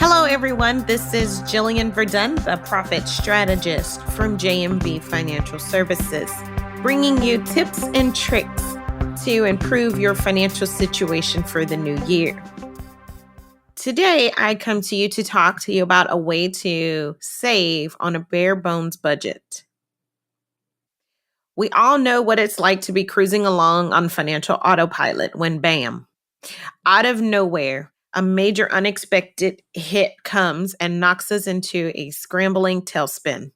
Hello, everyone. This is Jillian Verdun, the profit strategist from JMB Financial Services, bringing you tips and tricks to improve your financial situation for the new year. Today, I come to you to talk to you about a way to save on a bare bones budget. We all know what it's like to be cruising along on financial autopilot when bam, out of nowhere, a major unexpected hit comes and knocks us into a scrambling tailspin.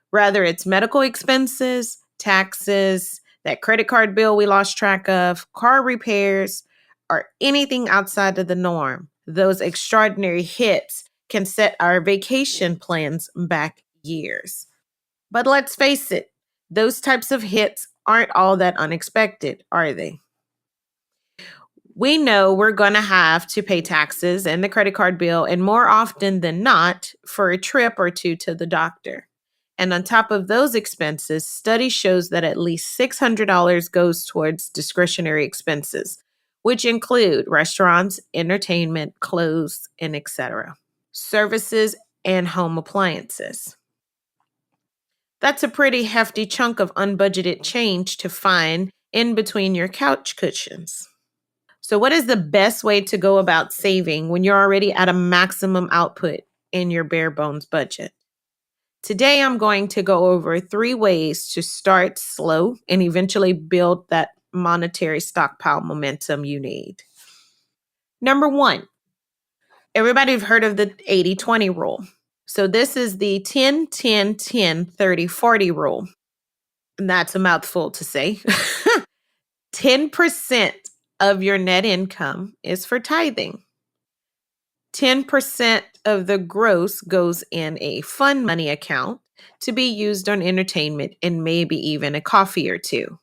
Whether it's medical expenses, taxes, that credit card bill we lost track of, car repairs, or anything outside of the norm, those extraordinary hits can set our vacation plans back years. But let's face it, those types of hits aren't all that unexpected, are they? We know we're going to have to pay taxes and the credit card bill, and more often than not, for a trip or two to the doctor. And on top of those expenses, study shows that at least $600 goes towards discretionary expenses, which include restaurants, entertainment, clothes, and etc. Services and home appliances. That's a pretty hefty chunk of unbudgeted change to find in between your couch cushions. So what is the best way to go about saving when you're already at a maximum output in your bare bones budget? Today, I'm going to go over 3 ways to start slow and eventually build that monetary stockpile momentum you need. Number 1, everybody's heard of the 80-20 rule. So this is the 10-10-10-30-40 rule. And that's a mouthful to say. 10% of your net income is for tithing. 10% of the gross goes in a fun money account to be used on entertainment and maybe even a coffee or two.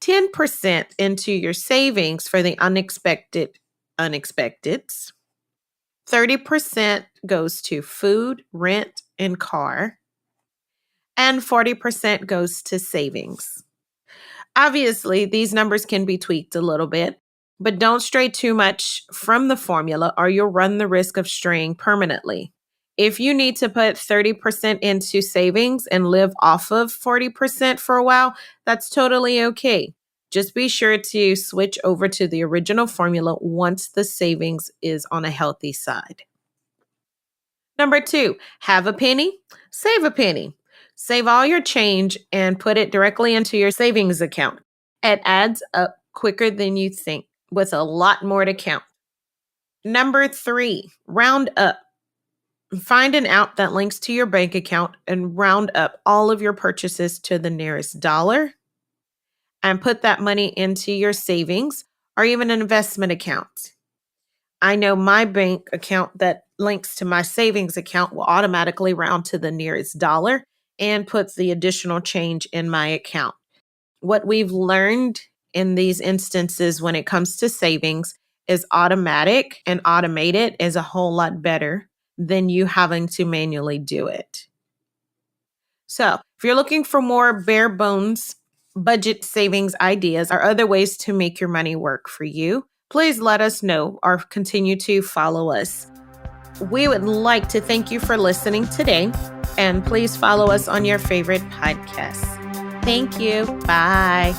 10% into your savings for the unexpecteds. 30% goes to food, rent, and car. And 40% goes to savings. Obviously, these numbers can be tweaked a little bit, but don't stray too much from the formula or you'll run the risk of straying permanently. If you need to put 30% into savings and live off of 40% for a while, that's totally okay. Just be sure to switch over to the original formula once the savings is on a healthy side. Number 2, have a penny, save a penny. Save all your change and put it directly into your savings account. It adds up quicker than you think, with a lot more to count. Number 3, round up. Find an app that links to your bank account and round up all of your purchases to the nearest dollar and put that money into your savings or even an investment account. I know my bank account that links to my savings account will automatically round to the nearest dollar and puts the additional change in my account. What we've learned in these instances when it comes to savings is automatic and automated is a whole lot better than you having to manually do it. So if you're looking for more bare bones budget savings ideas or other ways to make your money work for you, please let us know or continue to follow us. We would like to thank you for listening today, and please follow us on your favorite podcasts. Thank you. Bye.